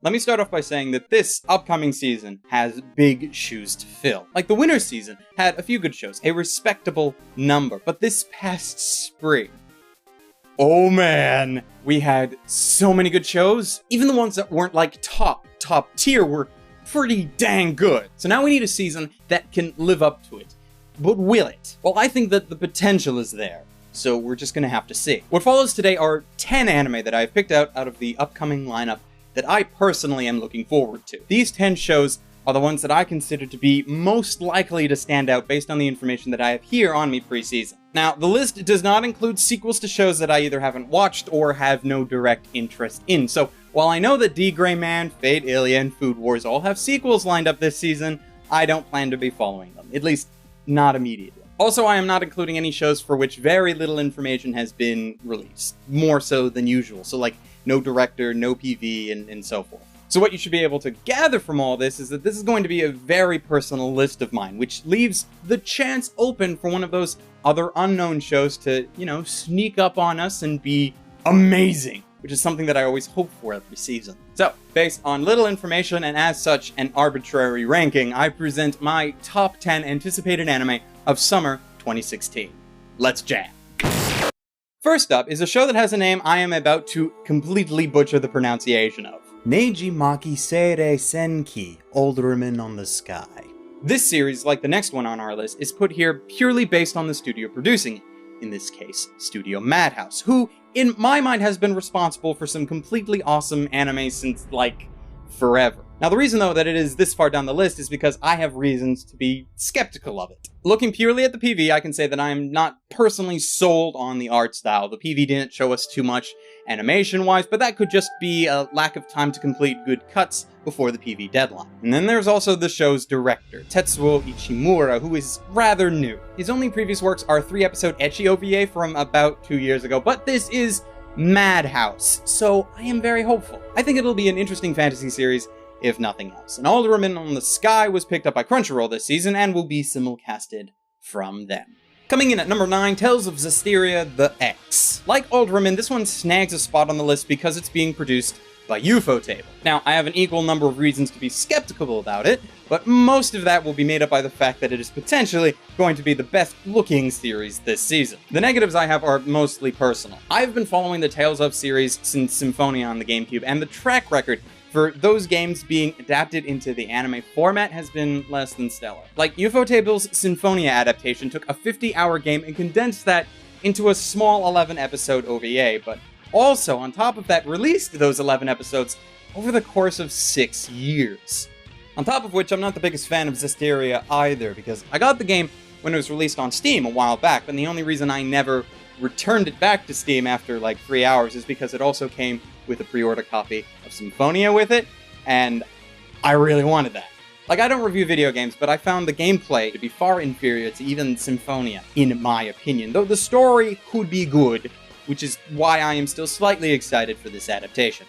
Let me start off by saying that this upcoming season has big shoes to fill. Like the winter season had a few good shows, a respectable number, but this past spring, oh man, we had so many good shows. Even the ones that weren't like top tier were pretty dang good. So now we need a season that can live up to it. But will it? Well, I think that the potential is there. So we're just gonna have to see. What follows today are 10 anime that I've picked out of the upcoming lineup that I personally am looking forward to. These 10 shows are the ones that I consider to be most likely to stand out based on the information that I have here on me pre-season. Now, the list does not include sequels to shows that I either haven't watched or have no direct interest in. So while I know that D. Gray Man, Fate, Ilya, and Food Wars all have sequels lined up this season, I don't plan to be following them, at least not immediately. Also, I am not including any shows for which very little information has been released, more so than usual. So like no director, no PV, and so forth. So what you should be able to gather from all this is that this is going to be a very personal list of mine, which leaves the chance open for one of those other unknown shows to, sneak up on us and be amazing, which is something that I always hope for every season. So, based on little information and as such an arbitrary ranking, I present my top 10 anticipated anime of summer 2016. Let's jam. First up is a show that has a name I am about to completely butcher the pronunciation of. Neji Maki Seirei Senki, Alderman on the Sky. This series, like the next one on our list, is put here purely based on the studio producing it. In this case, Studio Madhouse, who, in my mind, has been responsible for some completely awesome anime since, forever. Now, the reason, though, that it is this far down the list is because I have reasons to be skeptical of it. Looking purely at the PV, I can say that I am not personally sold on the art style. The PV didn't show us too much animation-wise, but that could just be a lack of time to complete good cuts before the PV deadline. And then there's also the show's director, Tetsuo Ichimura, who is rather new. His only previous works are 3-episode ecchi OVA from about 2 years ago, but this is Madhouse, so I am very hopeful. I think it'll be an interesting fantasy series, if nothing else. And Alderman on the Sky was picked up by Crunchyroll this season and will be simulcasted from them. Coming in at number 9, Tales of Zestiria the X. Like Alderman, this one snags a spot on the list because it's being produced by Ufotable. Now, I have an equal number of reasons to be skeptical about it, but most of that will be made up by the fact that it is potentially going to be the best-looking series this season. The negatives I have are mostly personal. I've been following the Tales of series since Symphonia on the GameCube, and the track record for those games being adapted into the anime format has been less than stellar. Like, Ufotable's Symphonia adaptation took a 50-hour game and condensed that into a small 11-episode OVA, but also, on top of that, released those 11 episodes over the course of 6 years. On top of which, I'm not the biggest fan of Zestiria either, because I got the game when it was released on Steam a while back, and the only reason I never returned it back to Steam after 3 hours is because it also came with a pre-order copy of Symphonia with it, and I really wanted that. I don't review video games, but I found the gameplay to be far inferior to even Symphonia, in my opinion, though the story could be good, which is why I am still slightly excited for this adaptation.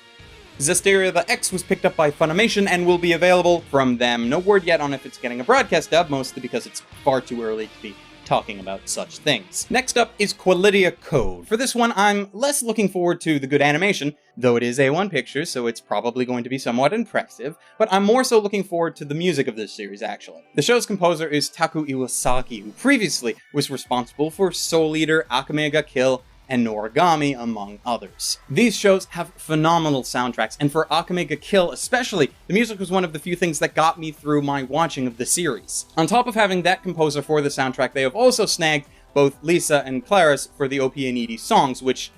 Zestiria the X was picked up by Funimation and will be available from them. No word yet on if it's getting a broadcast dub, mostly because it's far too early to be talking about such things. Next up is Qualidea Code. For this one, I'm less looking forward to the good animation, though it is A1 Pictures, so it's probably going to be somewhat impressive, but I'm more so looking forward to the music of this series, actually. The show's composer is Taku Iwasaki, who previously was responsible for Soul Eater, Akame ga Kill, and Noragami, among others. These shows have phenomenal soundtracks, and for Akame ga Kill especially, the music was one of the few things that got me through my watching of the series. On top of having that composer for the soundtrack, they have also snagged both Lisa and Claris for the OP and ED songs, which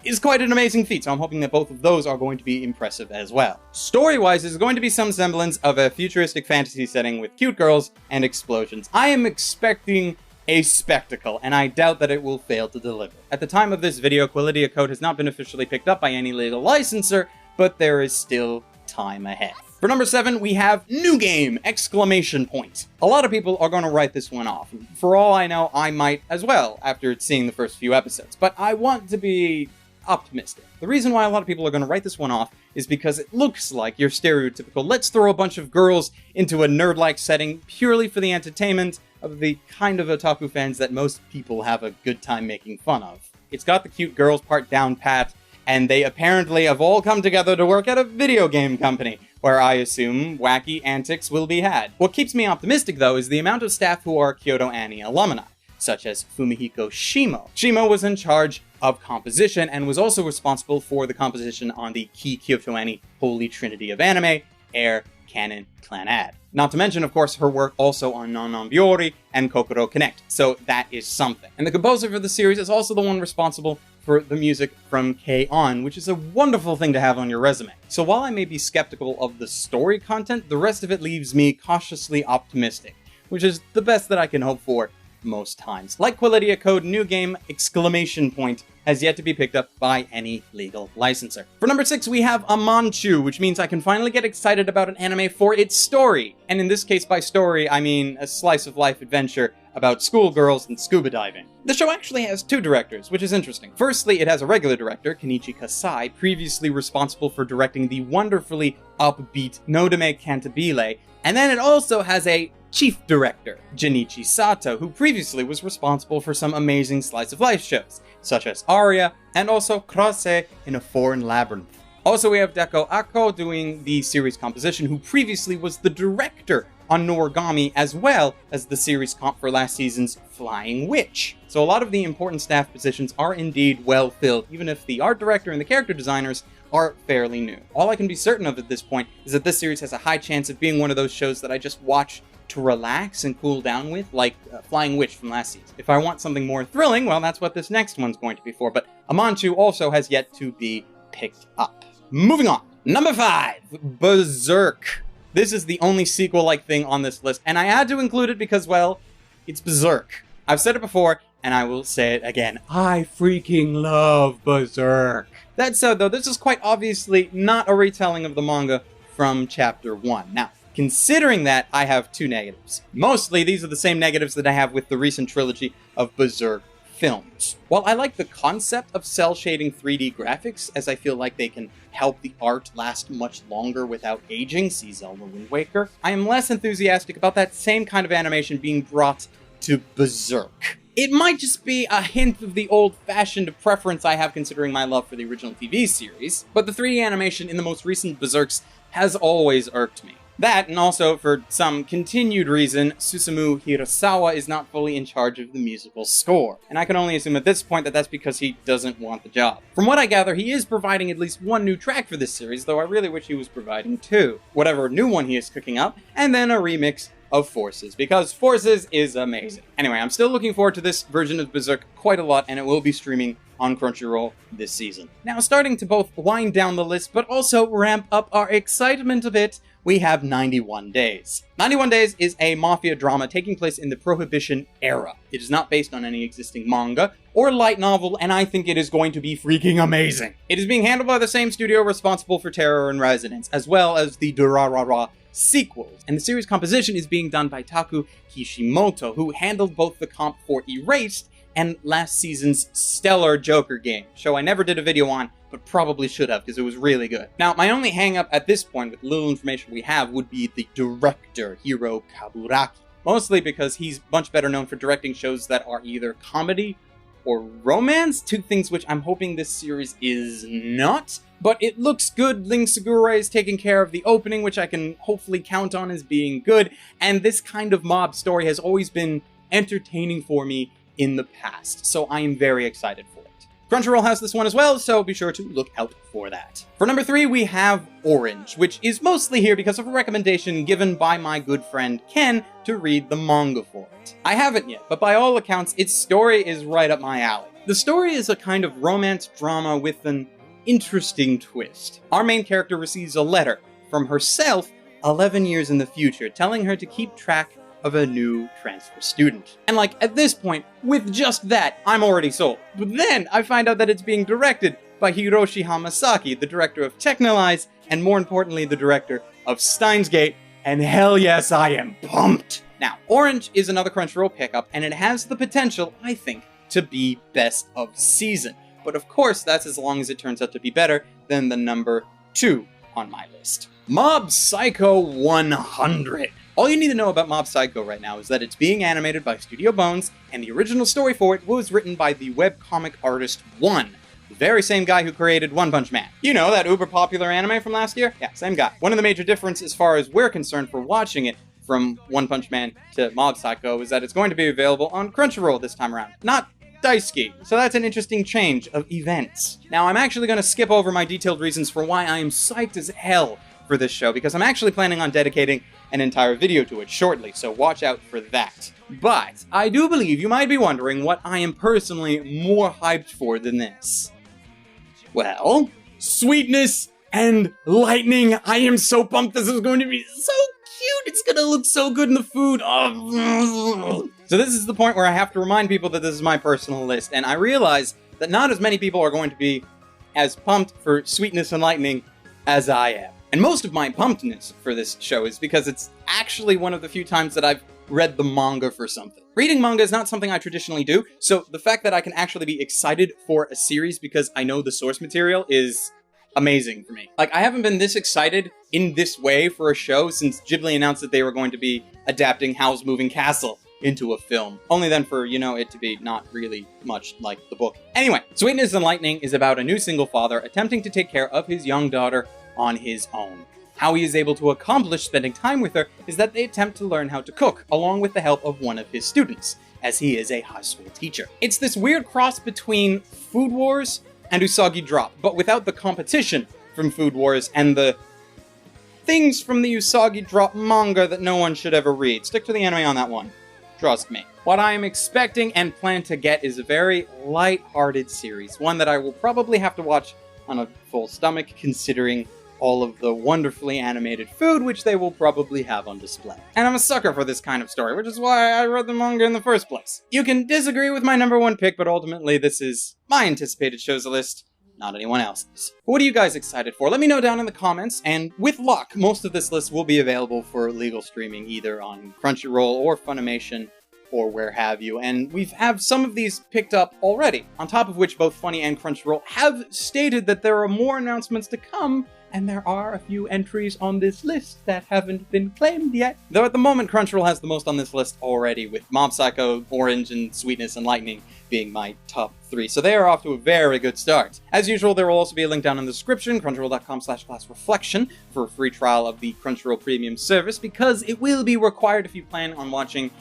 is quite an amazing feat, so I'm hoping that both of those are going to be impressive as well. Story-wise, there's going to be some semblance of a futuristic fantasy setting with cute girls and explosions. I am expecting a spectacle, and I doubt that it will fail to deliver. At the time of this video, Qualidea Code has not been officially picked up by any legal licensor, but there is still time ahead. For number 7, we have New Game! Exclamation point. A lot of people are going to write this one off. For all I know, I might as well, after seeing the first few episodes, but I want to be optimistic. The reason why a lot of people are going to write this one off is because it looks like your stereotypical let's throw a bunch of girls into a nerd-like setting purely for the entertainment of the kind of otaku fans that most people have a good time making fun of. It's got the cute girls part down pat, and they apparently have all come together to work at a video game company, where I assume wacky antics will be had. What keeps me optimistic, though, is the amount of staff who are Kyoto Ani alumni, such as Fumihiko Shimo. Shimo was in charge of composition and was also responsible for the composition on the key Kyoto Ani Holy Trinity of anime, Air, Canon, Clanad. Not to mention, of course, her work also on Non Non Biori and Kokoro Connect, so that is something. And the composer for the series is also the one responsible for the music from K-On!, which is a wonderful thing to have on your resume. So while I may be skeptical of the story content, the rest of it leaves me cautiously optimistic, which is the best that I can hope for most times. Like Qualidia Code, new game, ! Has yet to be picked up by any legal licenser. For number 6, we have a manchu, which means I can finally get excited about an anime for its story. And in this case, by story, I mean a slice of life adventure about schoolgirls and scuba diving. The show actually has 2 directors, which is interesting. Firstly, it has a regular director, Kenichi Kasai, previously responsible for directing the wonderfully upbeat Nodame Cantabile, and then it also has a chief director, Junichi Sato, who previously was responsible for some amazing slice of life shows, such as Aria, and also Crosse in a Foreign Labyrinth. Also, we have Deko Ako doing the series composition, who previously was the director on Noragami, as well as the series comp for last season's Flying Witch. So a lot of the important staff positions are indeed well filled, even if the art director and the character designers are fairly new. All I can be certain of at this point is that this series has a high chance of being one of those shows that I just watch to relax and cool down with, like Flying Witch from last season. If I want something more thrilling, well, that's what this next one's going to be for, but Amanchu also has yet to be picked up. Moving on. Number 5, Berserk. This is the only sequel-like thing on this list, and I had to include it because, well, it's Berserk. I've said it before, and I will say it again. I freaking love Berserk. That said, though, this is quite obviously not a retelling of the manga from Chapter 1. Now, considering that, I have 2 negatives. Mostly, these are the same negatives that I have with the recent trilogy of Berserk films. While I like the concept of cel-shading 3D graphics, as I feel like they can help the art last much longer without aging, see Zelda Wind Waker, I am less enthusiastic about that same kind of animation being brought to Berserk. It might just be a hint of the old-fashioned preference I have considering my love for the original TV series, but the 3D animation in the most recent Berserks has always irked me. That, and also, for some continued reason, Susumu Hirasawa is not fully in charge of the musical score. And I can only assume at this point that that's because he doesn't want the job. From what I gather, he is providing at least 1 new track for this series, though I really wish he was providing 2. Whatever new one he is cooking up, and then a remix of Forces, because Forces is amazing. Anyway, I'm still looking forward to this version of Berserk quite a lot, and it will be streaming on Crunchyroll this season. Now, starting to both wind down the list, but also ramp up our excitement a bit, we have 91 Days. 91 Days is a mafia drama taking place in the Prohibition era. It is not based on any existing manga or light novel, and I think it is going to be freaking amazing. It is being handled by the same studio responsible for Terror and Resonance, as well as the Durarara sequels. And the series composition is being done by Taku Kishimoto, who handled both the comp for Erased and last season's stellar Joker game, show I never did a video on, but probably should have, because it was really good. Now, my only hang-up at this point, with the little information we have, would be the director, Hiro Kaburaki. Mostly because he's much better known for directing shows that are either comedy or romance, 2 things which I'm hoping this series is not. But it looks good. Ling Segura is taking care of the opening, which I can hopefully count on as being good, and this kind of mob story has always been entertaining for me in the past, so I am very excited for it. Crunchyroll has this one as well, so be sure to look out for that. For number 3, we have Orange, which is mostly here because of a recommendation given by my good friend Ken to read the manga for it. I haven't yet, but by all accounts, its story is right up my alley. The story is a kind of romance drama with an interesting twist. Our main character receives a letter from herself 11 years in the future, telling her to keep track of a new transfer student. And like, at this point, with just that, I'm already sold. But then I find out that it's being directed by Hiroshi Hamasaki, the director of Technolize, and more importantly, the director of Steins Gate, and hell yes, I am pumped! Now, Orange is another Crunchyroll pickup, and it has the potential, I think, to be best of season. But of course, that's as long as it turns out to be better than the number 2 on my list. Mob Psycho 100. All you need to know about Mob Psycho right now is that it's being animated by Studio Bones, and the original story for it was written by the webcomic artist One, The very same guy who created One Punch Man. You know, that uber popular anime from last year? Yeah, same guy. One of the major differences as far as we're concerned for watching it from One Punch Man to Mob Psycho is that it's going to be available on Crunchyroll this time around, not Daisuke. So that's an interesting change of events. Now, I'm actually going to skip over my detailed reasons for why I am psyched as hell for this show, because I'm actually planning on dedicating an entire video to it shortly, so watch out for that. But I do believe you might be wondering what I am personally more hyped for than this. Well, Sweetness and Lightning. I am so pumped. This is going to be so cute. It's gonna look so good in the food. Oh. So this is the point where I have to remind people that this is my personal list, and I realize that not as many people are going to be as pumped for Sweetness and Lightning as I am. And most of my pumpedness for this show is because it's actually one of the few times that I've read the manga for something. Reading manga is not something I traditionally do, so the fact that I can actually be excited for a series because I know the source material is amazing for me. Like, I haven't been this excited in this way for a show since Ghibli announced that they were going to be adapting Howl's Moving Castle into a film. Only then for, you know, it to be not really much like the book. Anyway, Sweetness and Lightning is about a new single father attempting to take care of his young daughter on his own. How he is able to accomplish spending time with her is that they attempt to learn how to cook, along with the help of one of his students, as he is a high school teacher. It's this weird cross between Food Wars and Usagi Drop, but without the competition from Food Wars and the things from the Usagi Drop manga that no one should ever read. Stick to the anime on that one. Trust me. What I am expecting and plan to get is a very light-hearted series, one that I will probably have to watch on a full stomach, considering all of the wonderfully animated food which they will probably have on display. And I'm a sucker for this kind of story, which is why I read the manga in the first place. You can disagree with my number one pick, but ultimately this is my anticipated shows list, not anyone else's. What are you guys excited for? Let me know down in the comments, and with luck, most of this list will be available for legal streaming either on Crunchyroll or Funimation or where have you, and we've have some of these picked up already, on top of which both Funny and Crunchyroll have stated that there are more announcements to come, and there are a few entries on this list that haven't been claimed yet. Though at the moment, Crunchyroll has the most on this list already, with Mob Psycho, Orange, and Sweetness and Lightning being my top 3, so they are off to a very good start. As usual, there will also be a link down in the description, crunchyroll.com/classreflection, for a free trial of the Crunchyroll Premium service, because it will be required if you plan on watching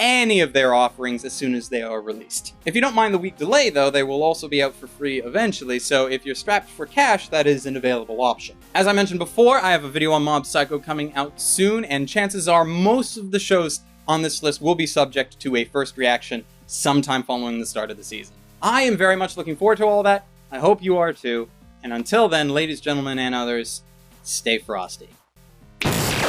any of their offerings as soon as they are released. If you don't mind the week delay, though, they will also be out for free eventually, so if you're strapped for cash, that is an available option. As I mentioned before, I have a video on Mob Psycho coming out soon, and chances are most of the shows on this list will be subject to a first reaction sometime following the start of the season. I am very much looking forward to all that. I hope you are too. And until then, ladies, gentlemen, and others, stay frosty.